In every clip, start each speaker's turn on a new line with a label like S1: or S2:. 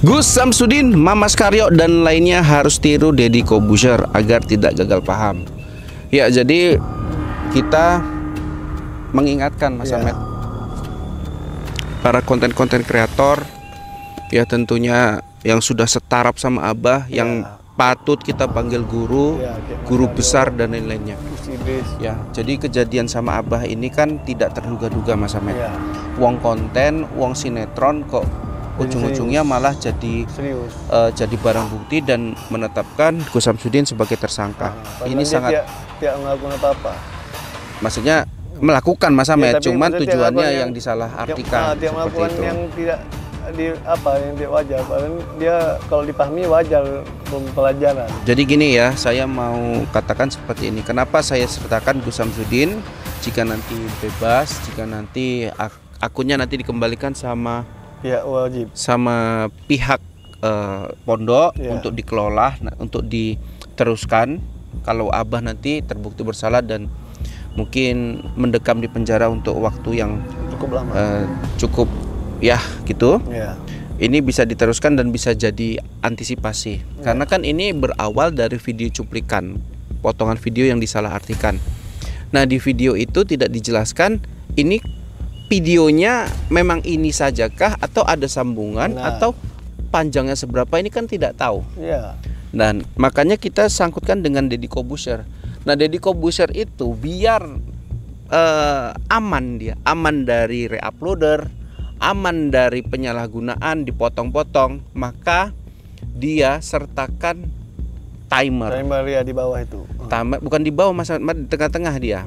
S1: Gus Samsudin, Mamas Karyo dan lainnya harus tiru Deddy Corbuzier agar tidak gagal paham. Ya, jadi kita mengingatkan Mas Ahmed, para konten-konten kreator ya, tentunya yang sudah setaraf sama Abah, yang patut kita panggil guru, guru besar dan lain-lainnya. Ya, jadi kejadian sama Abah ini kan tidak terduga-duga Mas Ahmed. Wong konten, wong sinetron kok ujung-ujungnya malah jadi jadi barang bukti dan menetapkan Gus Samsudin sebagai tersangka. Ini sangat
S2: tidak melakukan apa-apa.
S1: Maksudnya melakukan Mas Ahmed, cuman tujuannya yang disalahartikan seperti itu.
S2: Yang tidak yang tidak wajar, padahal dia kalau dipahami wajar, pelajaran.
S1: Jadi gini ya, saya mau katakan seperti ini. Kenapa saya sertakan Gus Samsudin jika nanti bebas, jika nanti akunnya nanti dikembalikan sama pihak pondok untuk dikelola, untuk diteruskan. Kalau Abah nanti terbukti bersalah dan mungkin mendekam di penjara untuk waktu yang
S2: cukup lama,
S1: cukup ya gitu. Ini bisa diteruskan dan bisa jadi antisipasi. Karena kan ini berawal dari video cuplikan, potongan video yang disalahartikan. Nah, di video itu tidak dijelaskan ini videonya memang ini sajakah atau ada sambungan atau panjangnya seberapa, ini kan tidak tahu. Dan makanya kita sangkutkan dengan Deddy Corbuzier. Nah, Deddy Corbuzier itu biar aman, dia aman dari reuploader, aman dari penyalahgunaan, dipotong-potong, maka dia sertakan timer
S2: ya di bawah itu.
S1: Timer bukan di bawah Mas, di tengah-tengah dia.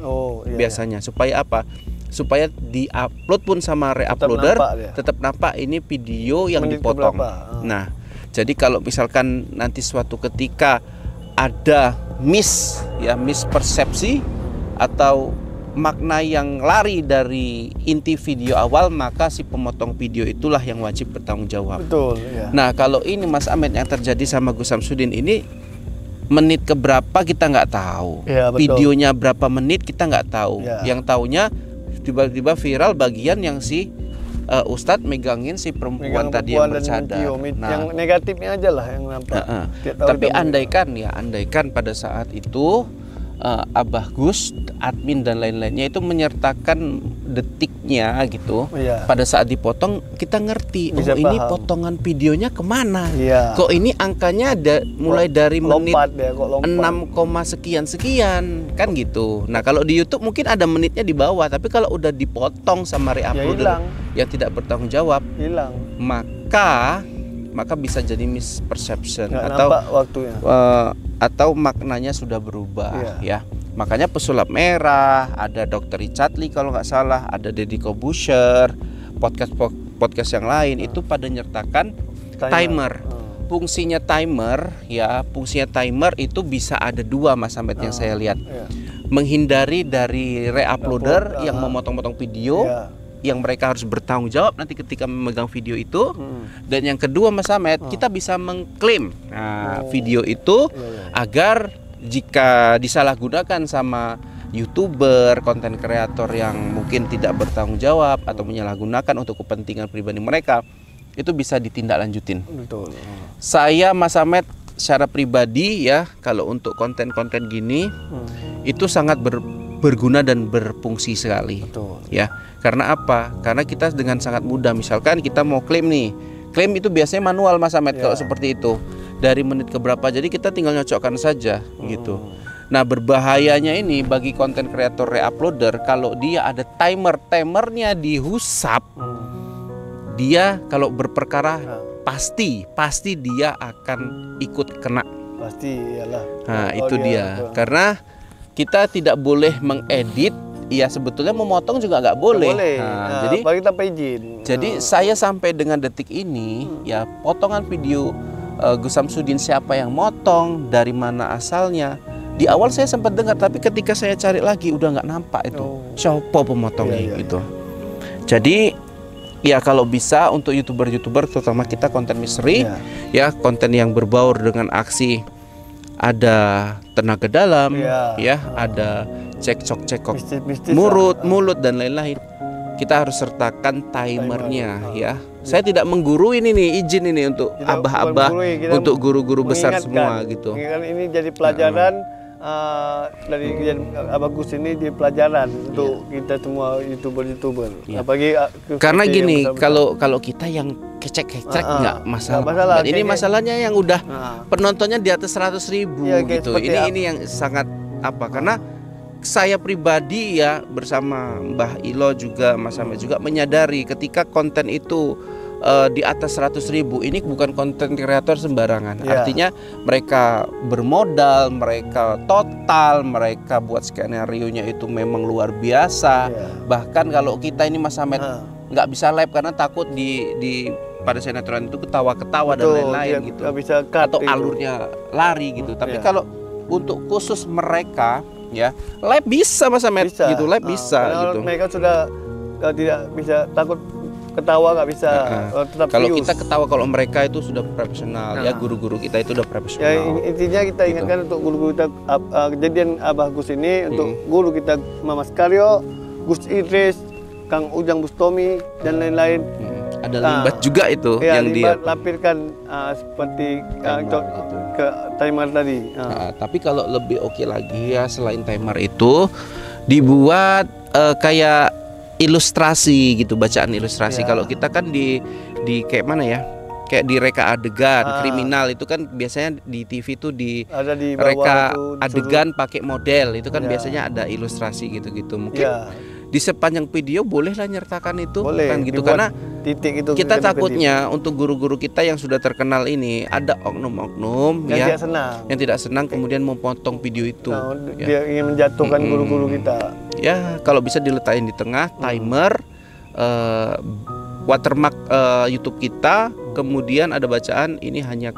S1: Biasanya supaya apa? Supaya di-upload pun sama reuploader tetap nampak ini video yang dipotong. Nah, jadi kalau misalkan nanti suatu ketika ada mispersepsi atau makna yang lari dari inti video awal, maka si pemotong video itulah yang wajib bertanggung jawab.
S2: Betul.
S1: Nah, kalau ini Mas Ahmed yang terjadi sama Gus Samsudin ini, menit keberapa kita nggak tahu, videonya berapa menit kita nggak tahu. Yang taunya tiba-tiba viral bagian yang si Ustadz megangin si perempuan tadi yang bercadar.
S2: Yang negatifnya aja lah yang nampak.
S1: Tapi andaikan pada saat itu Abah Gus, admin dan lain-lainnya itu menyertakan detiknya gitu. Pada saat dipotong kita ngerti, ini potongan videonya kemana. Kok ini angkanya mulai dari menit 6, sekian kan gitu. Nah, kalau di YouTube mungkin ada menitnya di bawah, tapi kalau udah dipotong sama reuploader yang tidak bertanggung jawab, maka bisa jadi misperception atau maknanya sudah berubah. Ya, makanya pesulap merah, ada Dr. Richard Lee kalau nggak salah, ada Deddy Corbuzier, podcast yang lain itu pada nyertakan timer. Fungsinya timer itu bisa ada dua Mas Ahmed yang saya lihat. Menghindari dari reuploader yang memotong-motong video, yang mereka harus bertanggung jawab nanti ketika memegang video itu. Dan yang kedua Mas Ahmed, kita bisa mengklaim video itu agar jika disalahgunakan sama YouTuber, konten kreator yang mungkin tidak bertanggung jawab atau menyalahgunakan untuk kepentingan pribadi mereka, itu bisa ditindaklanjutin. Saya Mas Ahmed secara pribadi ya, kalau untuk konten-konten gini itu sangat berguna dan berfungsi sekali. Ya, karena apa? Karena kita dengan sangat mudah, misalkan kita mau klaim nih, klaim itu biasanya manual Mas Ahmed kalau seperti itu, dari menit ke berapa, jadi kita tinggal nyocokkan saja gitu. Nah, berbahayanya ini bagi konten kreator reuploader, kalau dia ada timernya dihusap, dia kalau berperkara pasti dia akan ikut kena. Nah, itu dia. Karena kita tidak boleh mengedit. Ya, sebetulnya memotong juga nggak boleh. Jadi
S2: tanpa izin.
S1: Jadi saya sampai dengan detik ini ya, potongan video Gus Samsudin siapa yang motong, dari mana asalnya. Di awal saya sempat dengar, tapi ketika saya cari lagi udah nggak nampak itu siapa pemotongnya gitu. Jadi ya, kalau bisa untuk YouTuber terutama kita konten misteri, ya konten yang berbaur dengan aksi, ada tenaga dalam, ya ada cekcok mulut dan lain-lain, kita harus sertakan timernya ya, Saya tidak menggurui ini nih, izin ini untuk abah-abah, untuk guru-guru besar semua gitu.
S2: Ini jadi pelajaran dari Abah Gus ini, di pelajaran untuk kita semua youtuber. Apalagi
S1: karena gini, kalau kita yang kecek-kecek nggak masalah. Ini masalahnya yang udah penontonnya di atas 100.000 gitu. Ini yang sangat karena saya pribadi ya bersama Mbah Ilo juga, Mas Ahmed juga menyadari ketika konten itu di atas 100.000 ini bukan konten kreator sembarangan. Artinya mereka bermodal, mereka total, mereka buat skenario-nya itu memang luar biasa. Bahkan kalau kita ini Mas Ahmed nggak bisa live karena takut di pada sinetron itu ketawa-ketawa dan lain-lain gitu.
S2: Bisa
S1: atau alurnya lari gitu. Tapi kalau untuk khusus mereka ya live bisa Mas Ahmed gitu, live bisa gitu.
S2: Mereka sudah tidak bisa takut ketawa, nggak bisa tetap
S1: kalau kita ketawa, kalau mereka itu sudah profesional ya, guru-guru kita itu udah profesional
S2: ya. Intinya kita ingatkan untuk guru-guru kita, kejadian Abah Gus ini untuk guru kita, Mas Karyo, Gus Idris, Kang Ujang Bustomi dan lain-lain.
S1: Ada limbat juga itu yang dia
S2: lampirkan seperti ke timer tadi.
S1: Tapi kalau lebih oke lagi ya, selain timer itu dibuat kayak ilustrasi gitu, bacaan ilustrasi. Kalau kita kan di kayak mana ya, kayak di reka adegan kriminal itu kan biasanya di TV itu di reka adegan pakai model itu kan biasanya ada ilustrasi gitu-gitu. Mungkin di sepanjang video bolehlah nyertakan itu, kan gitu, karena
S2: titik itu
S1: kita takutnya untuk guru-guru kita yang sudah terkenal ini ada oknum-oknum
S2: yang
S1: tidak senang kemudian memotong video itu.
S2: Dia ingin menjatuhkan guru-guru kita.
S1: Ya kalau bisa diletakin di tengah timer, watermark YouTube kita, kemudian ada bacaan ini hanya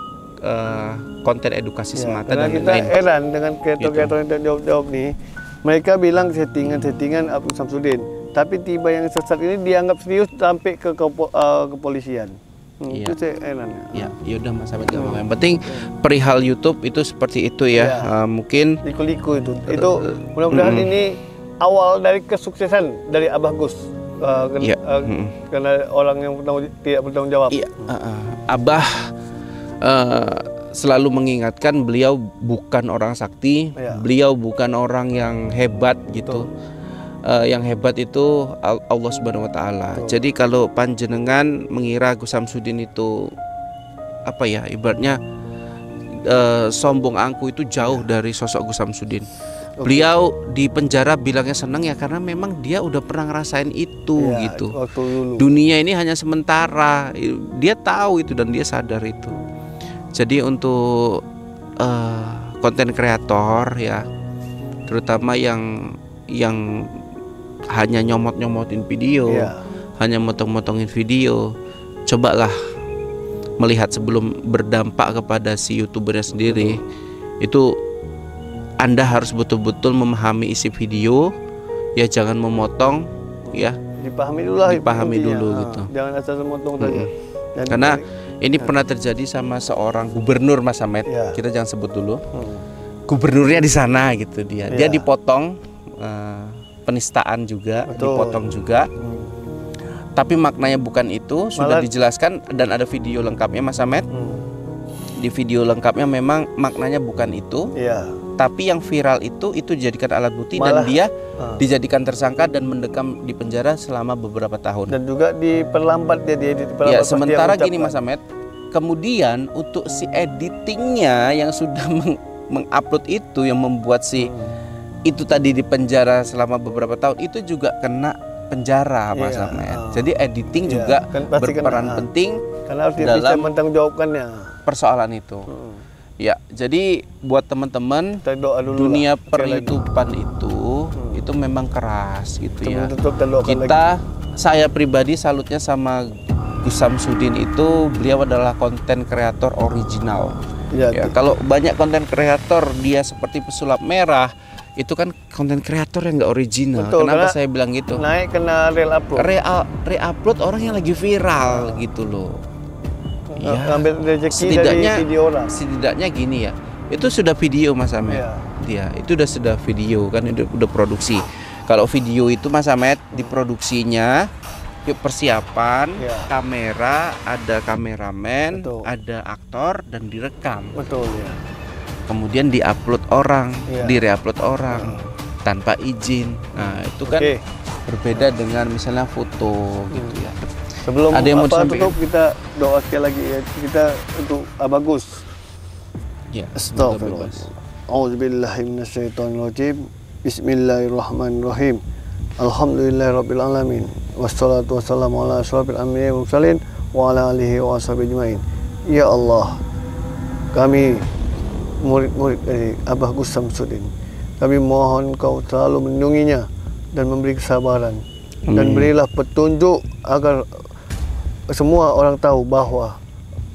S1: konten edukasi semata dan
S2: kita
S1: lain-lain.
S2: Heran dengan kreator-kreator yang jawab nih. Mereka bilang settingan Abdul Samsudin, tapi tiba yang sesat ini dianggap serius sampai ke kepolisian. Itu saya heran.
S1: Ya udah Mas Ahmed, gak apa-apa. Yang penting perihal YouTube itu seperti itu ya. Mungkin
S2: liku-liku itu mudah-mudahan ini awal dari kesuksesan dari Abah Gus. Karena orang yang tidak bertanggung jawab.
S1: Abah selalu mengingatkan beliau bukan orang sakti, beliau bukan orang yang hebat gitu. Yang hebat itu Allah Subhanahu wa taala. Jadi kalau panjenengan mengira Gus Samsudin itu ibaratnya sombong angku, itu jauh dari sosok Gus Samsudin. Beliau di penjara bilangnya senang ya karena memang dia udah pernah ngerasain itu gitu. Dunia ini hanya sementara. Dia tahu itu dan dia sadar itu. Jadi untuk konten kreator ya, terutama yang hanya nyomot-nyomotin video, hanya motong-motongin video, cobalah melihat sebelum berdampak kepada si YouTubernya sendiri. Itu Anda harus betul-betul memahami isi video ya, jangan memotong ya. Dipahami dulu gitu.
S2: Jangan asal memotong saja.
S1: Karena ini pernah terjadi sama seorang gubernur Mas Ahmed. Kita jangan sebut dulu. Gubernurnya di sana gitu, dia dipotong, penistaan juga, dipotong juga. Tapi maknanya bukan itu, sudah dijelaskan dan ada video lengkapnya Mas Ahmed. Di video lengkapnya memang maknanya bukan itu. Tapi yang viral itu dijadikan alat bukti dan dia dijadikan tersangka dan mendekam di penjara selama beberapa tahun.
S2: Dan juga diperlambat
S1: ya, sementara gini Mas Ahmed, kemudian untuk si editingnya yang sudah mengupload itu, yang membuat si itu tadi di penjara selama beberapa tahun, itu juga kena penjara Mas Ahmed. Jadi editing juga berperan penting
S2: karena harus bisa mentanggungjawabkannya
S1: persoalan itu. Ya, jadi buat teman-teman, dunia per-YouTubean itu memang keras gitu ya. Saya pribadi salutnya sama Gus Samsudin itu, beliau adalah konten kreator original. Ya, kalau banyak konten kreator dia seperti pesulap merah, itu kan konten kreator yang nggak original. Kenapa saya bilang gitu?
S2: Naik kena
S1: re-upload orang yang lagi viral gitu loh. Ya,
S2: ngambil rezeki dari video orang.
S1: Setidaknya gini ya, itu sudah video Mas Ahmed. Itu sudah video kan, udah produksi. Kalau video itu Mas Ahmed diproduksinya persiapan, kamera, ada kameramen, ada aktor dan direkam.
S2: Betul ya.
S1: Kemudian diupload orang, direupload orang tanpa izin. Nah, itu kan berbeda dengan misalnya foto gitu ya.
S2: Sebelum ada yang mau tutup, kita doa sekali lagi ya, kita untuk Abah Gus.
S1: Ya.
S2: Astagfirullah. A'udzubillahi minasyaitonirrajim. Bismillahirrahmanirrahim. Alhamdulillahirabbil alamin. Wassalatu wassalamu ala asyrofil anbiya'i wal mursalin wa ala alihi wa washabihi ajmain. Ya Allah, kami murid-murid dari Abah Gus Samsudin, kami mohon Kau selalu melindunginya dan memberi kesabaran. Dan berilah petunjuk agar semua orang tahu bahwa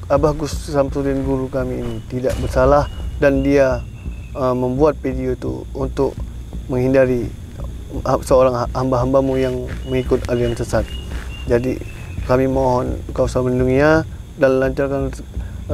S2: Abah Gus Samsudin guru kami ini tidak bersalah, dan dia membuat video itu untuk menghindari seorang hamba-hambamu yang mengikut aliran sesat. Jadi kami mohon Kau selalu melindunginya dan lancarkan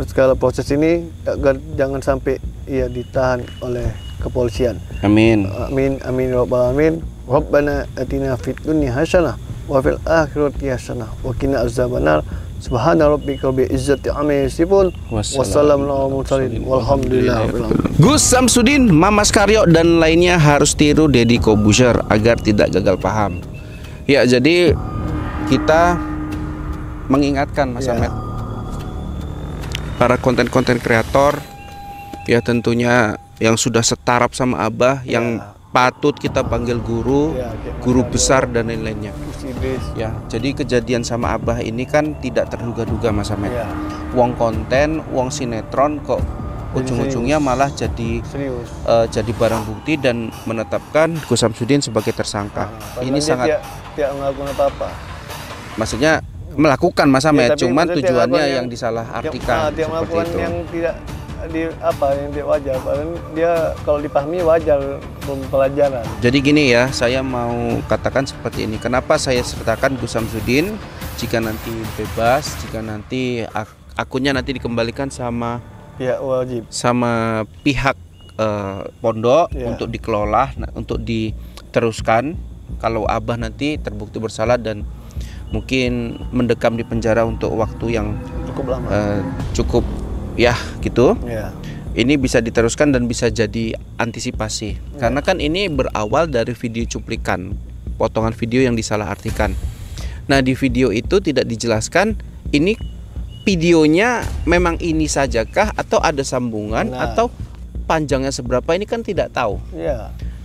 S2: segala proses ini agar jangan sampai ia ditahan oleh kepolisian.
S1: Amin.
S2: Amin amin ya rabbal alamin. Rabbana atina fid dunya hasanah wa fil akhirati hasanah wa qina azabannar. Subhana rabbika rabbil izzati amma yasifun. Wassalamu ala mursalin walhamdulillahi rabbil alamin.
S1: Gus Samsudin, Mamas Karyo dan lainnya harus tiru Deddy Corbuzier agar tidak gagal paham. Ya, jadi kita mengingatkan Mas Ahmed, para konten-konten kreator ya tentunya yang sudah setaraf sama Abah, yang patut kita panggil guru, guru besar dan lain-lainnya. Ya, jadi kejadian sama Abah ini kan tidak terduga-duga Mas Ahmed. Wong konten, wong sinetron kok ujung-ujungnya malah jadi jadi barang bukti dan menetapkan Gus Samsudin sebagai tersangka. Ini sangat
S2: tidak melakukan apa-apa.
S1: Maksudnya melakukan Mas Ahmed, cuman tujuannya yang disalahartikan
S2: dia melakukan
S1: itu.
S2: Yang tidak yang tidak wajar. Dia kalau dipahami wajar, pelajaran.
S1: Jadi gini ya, saya mau katakan seperti ini. Kenapa saya sertakan Gus Samsudin? Jika nanti bebas, jika nanti akunnya nanti dikembalikan sama
S2: wajib
S1: sama pihak pondok untuk dikelola, untuk diteruskan. Kalau Abah nanti terbukti bersalah dan mungkin mendekam di penjara untuk waktu yang
S2: cukup lama,
S1: cukup ya gitu. Ini bisa diteruskan dan bisa jadi antisipasi. Karena kan ini berawal dari video cuplikan, potongan video yang disalahartikan. Nah, di video itu tidak dijelaskan ini videonya memang ini sajakah atau ada sambungan atau panjangnya seberapa, ini kan tidak tahu.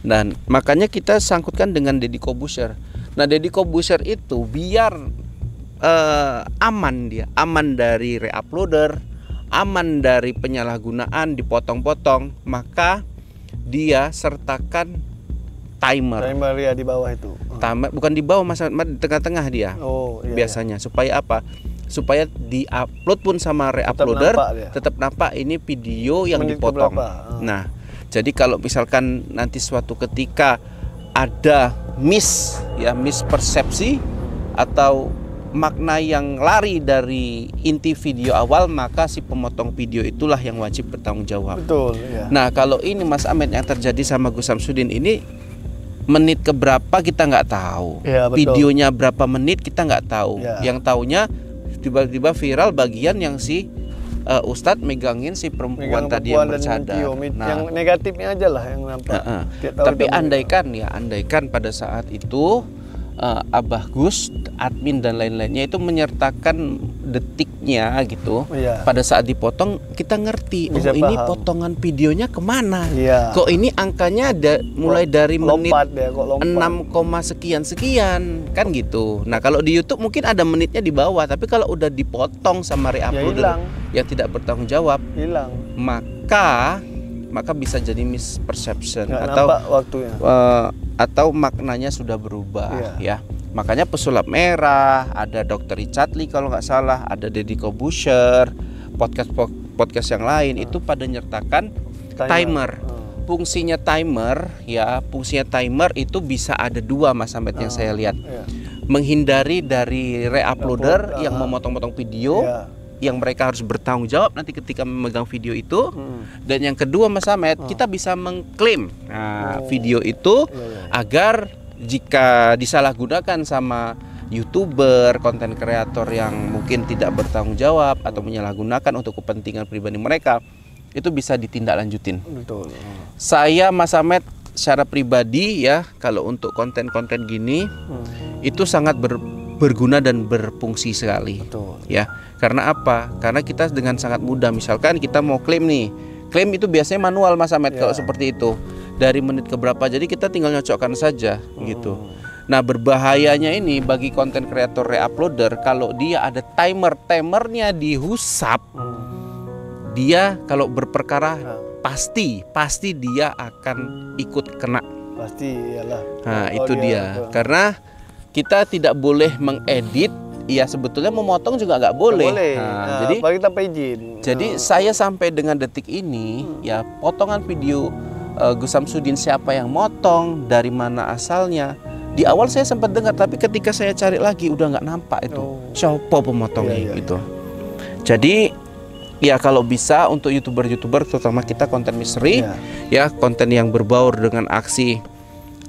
S1: Dan makanya kita sangkutkan dengan Deddy Corbuzier. Nah, Deddy Corbuzier itu biar aman, dia aman dari reuploader, aman dari penyalahgunaan, dipotong-potong, maka dia sertakan timer
S2: ya di bawah itu.
S1: Timer bukan di bawah Mas, di tengah-tengah dia. Biasanya supaya apa? Supaya di-upload pun sama reuploader tetap nampak ini video yang dipotong. Nah, jadi kalau misalkan nanti suatu ketika ada mispersepsi atau makna yang lari dari inti video awal, maka si pemotong video itulah yang wajib bertanggung jawab.
S2: Betul.
S1: Nah, kalau ini Mas Ahmed yang terjadi sama Gus Samsudin ini, menit keberapa kita nggak tahu. Videonya berapa menit kita nggak tahu. Yang taunya tiba-tiba viral bagian yang si Ustadz megangin si perempuan tadi yang bercadar.
S2: Yang negatifnya aja lah yang nampak.
S1: Tapi andaikan pada saat itu Abah Gus, admin dan lain-lainnya itu menyertakan detiknya gitu. Pada saat dipotong kita ngerti, oh ini potongan videonya kemana? Kok ini angkanya mulai dari menit 6, sekian kan gitu. Nah, kalau di YouTube mungkin ada menitnya di bawah, tapi kalau udah dipotong sama reuploader yang tidak bertanggung jawab, maka bisa jadi misperception atau maknanya sudah berubah ya. Makanya pesulap merah, ada Dr. Richard Lee kalau nggak salah, ada Deddy Corbuzier, podcast yang lain itu pada nyertakan timer. Fungsinya timer itu bisa ada dua Mas Ahmed yang saya lihat. Menghindari dari reuploader yang memotong-motong video, yang mereka harus bertanggung jawab nanti ketika memegang video itu. Dan yang kedua Mas Ahmed, kita bisa mengklaim video itu agar jika disalahgunakan sama YouTuber, konten kreator yang mungkin tidak bertanggung jawab atau menyalahgunakan untuk kepentingan pribadi mereka, itu bisa ditindaklanjutin.
S2: Betul.
S1: Saya Mas Ahmed secara pribadi ya, kalau untuk konten-konten gini itu sangat berguna dan berfungsi sekali.
S2: Betul.
S1: Ya, karena apa? Karena kita dengan sangat mudah, misalkan kita mau klaim nih, klaim itu biasanya manual Mas Ahmed kalau seperti itu, dari menit ke berapa, jadi kita tinggal nyocokkan saja gitu. Nah, berbahayanya ini bagi konten kreator reuploader, kalau dia ada timernya dihusap, dia kalau berperkara pasti dia akan ikut kena.
S2: Pasti iyalah.
S1: Nah, itu dia. Karena kita tidak boleh mengedit, ya sebetulnya memotong juga nggak boleh.
S2: Nah, jadi apalagi tanpa izin.
S1: Jadi saya sampai dengan detik ini ya, potongan video Gus Samsudin siapa yang motong, dari mana asalnya. Di awal saya sempat dengar, tapi ketika saya cari lagi udah nggak nampak itu. Siapa pemotongnya gitu. Jadi ya kalau bisa untuk YouTuber terutama kita konten misteri ya, konten yang berbaur dengan aksi,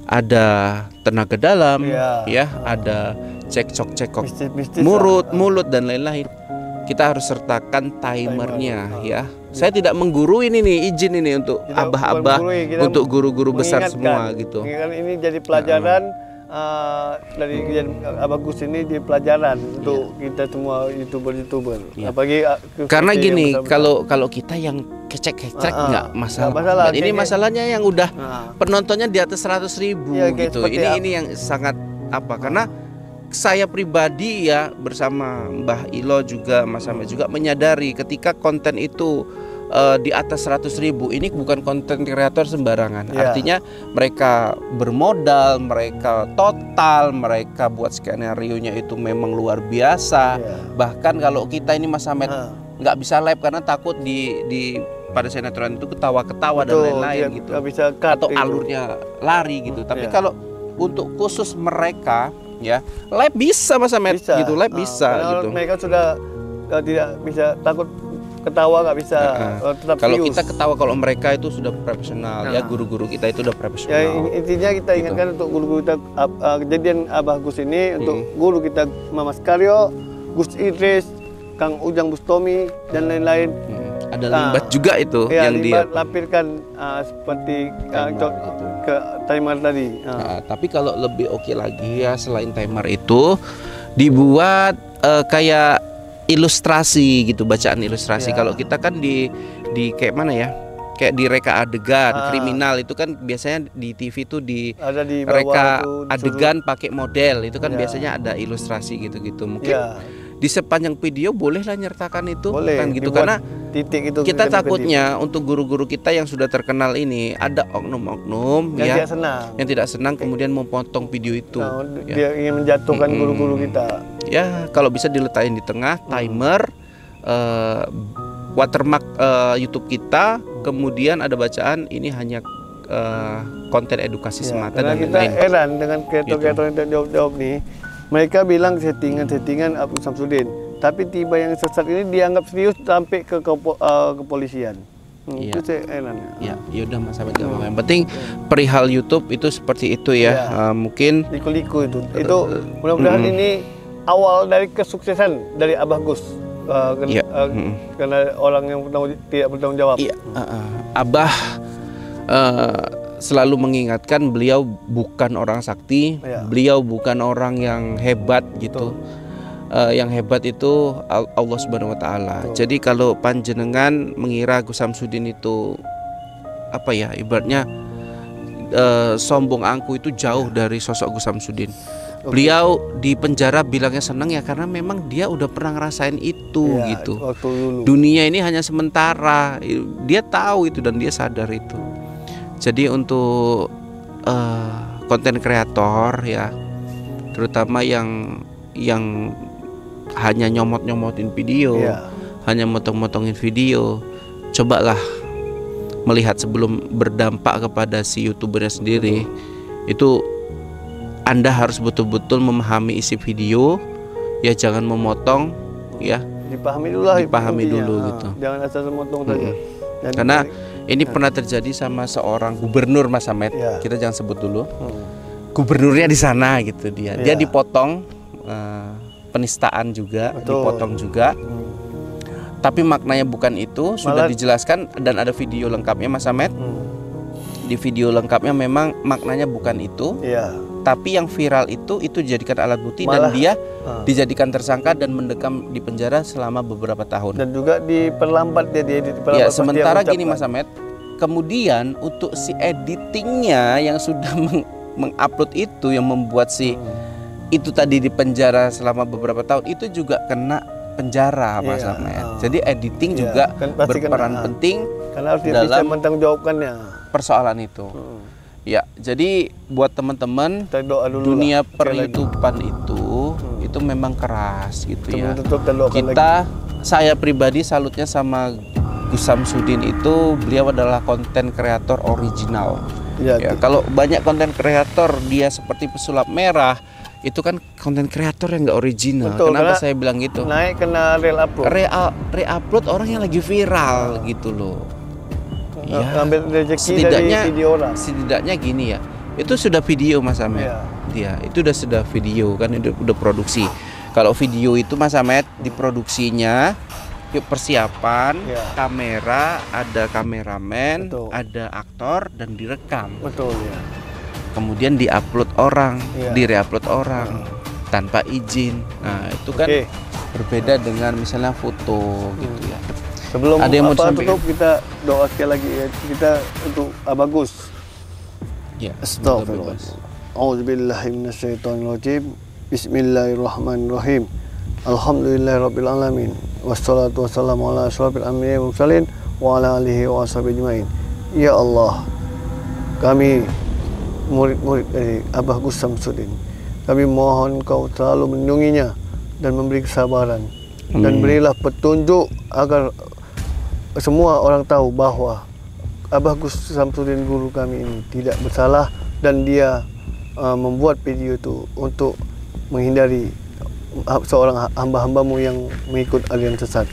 S1: ada tenaga dalam ya, ada cekcok mulut dan lain-lain, kita harus sertakan timernya ya. Saya tidak menggurui ini nih, izin ini untuk abah-abah, untuk guru-guru besar semua gitu.
S2: Ini jadi pelajaran dari Abah Gus, ini di pelajaran untuk kita semua YouTuber. Apalagi
S1: karena gini, kalau kita yang kecek-kecek nggak masalah. Ini masalahnya yang udah penontonnya di atas 100.000 gitu. Ini yang sangat karena saya pribadi ya bersama Mbah Ilo juga, Mas Ahmed juga menyadari ketika konten itu di atas 100.000, ini bukan konten kreator sembarangan. Artinya mereka bermodal, mereka total, mereka buat skenario-nya itu memang luar biasa. Bahkan kalau kita ini Mas Ahmed nggak bisa live karena takut di pada sinetron itu ketawa-ketawa dan lain-lain gitu,
S2: bisa
S1: atau alurnya lari gitu. Tapi kalau untuk khusus mereka ya, live bisa Mas Ahmed gitu, live bisa gitu.
S2: Mereka sudah tidak bisa, takut ketawa nggak bisa.
S1: Kalau kita ketawa, kalau mereka itu sudah profesional ya, guru-guru kita itu udah profesional.
S2: Ya, intinya kita ingatkan untuk guru-guru kita, kejadian Abah Gus ini untuk guru kita, Mama Skaryo, Gus Idris, Kang Ujang Bustomi dan lain-lain.
S1: Ada limbat juga itu yang dia
S2: lampirkan seperti ke timer tadi.
S1: Tapi kalau lebih oke lagi ya, selain timer itu dibuat kayak ilustrasi gitu, bacaan ilustrasi. Kalau kita kan di kayak mana ya, kayak di reka adegan kriminal itu kan biasanya di TV itu di reka adegan pakai model itu kan biasanya ada ilustrasi gitu-gitu. Mungkin di sepanjang video bolehlah nyertakan itu, kan gitu, karena
S2: titik itu
S1: kita takutnya untuk guru-guru kita yang sudah terkenal ini ada oknum-oknum yang tidak senang kemudian memotong video itu.
S2: Dia ingin menjatuhkan guru-guru kita.
S1: Ya, kalau bisa diletakin di tengah timer, watermark YouTube kita, kemudian ada bacaan ini hanya konten edukasi semata dan
S2: kita
S1: lain-lain.
S2: Heran dengan kreator-kreator yang jawab nih. Mereka bilang settingan Abah Samsudin, tapi tiba yang sesat ini dianggap serius sampai ke kepolisian. Itu saya heran.
S1: Ya udah Mas Ahmed, gak apa-apa. Yang penting perihal YouTube itu seperti itu ya. Mungkin
S2: liku-liku itu mudah-mudahan ini awal dari kesuksesan dari Abah Gus. Karena orang yang tidak bertanggung jawab.
S1: Abah selalu mengingatkan beliau bukan orang sakti, beliau bukan orang yang hebat gitu. Yang hebat itu Allah Subhanahu wa taala. Jadi kalau panjenengan mengira Gus Samsudin itu ibaratnya sombong angku, itu jauh dari sosok Gus Samsudin. Beliau di penjara bilangnya senang ya karena memang dia udah pernah ngerasain itu gitu. Dunia ini hanya sementara. Dia tahu itu dan dia sadar itu. Jadi untuk konten kreator ya, terutama yang hanya nyomot-nyomotin video, hanya motong-motongin video, cobalah melihat sebelum berdampak kepada si YouTubernya sendiri. Itu Anda harus betul-betul memahami isi video ya, jangan memotong ya. Dipahami dulu gitu.
S2: Jangan asal memotong saja.
S1: Karena ini pernah terjadi sama seorang gubernur Mas Ahmed. Kita jangan sebut dulu. Gubernurnya di sana gitu, dia dipotong penistaan juga, dipotong juga. Tapi maknanya bukan itu, sudah dijelaskan dan ada video lengkapnya Mas Ahmed. Di video lengkapnya memang maknanya bukan itu. Tapi yang viral itu dijadikan alat bukti dan dia dijadikan tersangka dan mendekam di penjara selama beberapa tahun.
S2: Dan juga diperlambat dia
S1: ya, sementara gini Mas Ahmed, kemudian untuk si editingnya yang sudah mengupload itu, yang membuat si itu tadi di penjara selama beberapa tahun, itu juga kena penjara Mas Ahmed. Jadi editing juga berperan penting
S2: karena harus dalam bisa mentanggungjawabkannya
S1: persoalan itu. Ya, jadi buat teman-teman, dunia per-YouTubean itu memang keras gitu ya. Saya pribadi salutnya sama Gus Samsudin itu, beliau adalah konten kreator original. Ya, kalau banyak konten kreator dia seperti pesulap merah, itu kan konten kreator yang nggak original. Kenapa saya bilang gitu?
S2: Naik kena
S1: re-upload orang yang lagi viral gitu loh. Ya, setidaknya gini ya, itu sudah video Mas Ahmed. Ya, itu sudah video kan, itu udah produksi. Kalau video itu Mas Ahmed diproduksinya, persiapan, kamera, ada kameramen, ada aktor dan direkam. Kemudian diupload orang, di-reupload orang tanpa izin. Nah, itu kan berbeda dengan misalnya foto gitu ya.
S2: Sebelum ada yang mau tutup, kita doa sekali lagi ya, kita untuk Abah Gus.
S1: Ya,
S2: astagfirullah. A'udzubillahi minasyaitonirrajim. Bismillahirrahmanirrahim. Alhamdulillahirabbil alamin. Wassalatu wassalamu ala asyrofil anbiya'i wal mursalin wa ala alihi wa washabihi ajmain. Ya Allah, kami murid-murid dari Abah Gus Samsudin, kami mohon Kau selalu melindunginya dan memberi kesabaran. Dan berilah petunjuk agar semua orang tahu bahwa Abah Gus Samsudin guru kami ini tidak bersalah, dan dia membuat video itu untuk menghindari seorang hamba-hambamu yang mengikut aliran sesat.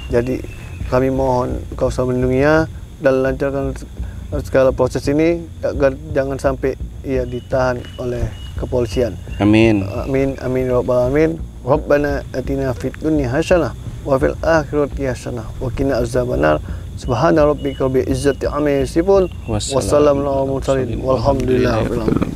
S2: Jadi kami mohon Kau selalu melindunginya dan lancarkan segala proses ini agar jangan sampai ia ditahan oleh kepolisian.
S1: Amin.
S2: Amin amin ya rabbal alamin. Rabbana atina fid dunya hasanah wa fil akhirati hasanah wa qina azabannar. Subhana rabbika rabbil izzati amma yasifun wa salamun alal mursalin walhamdulillahi rabbil alamin.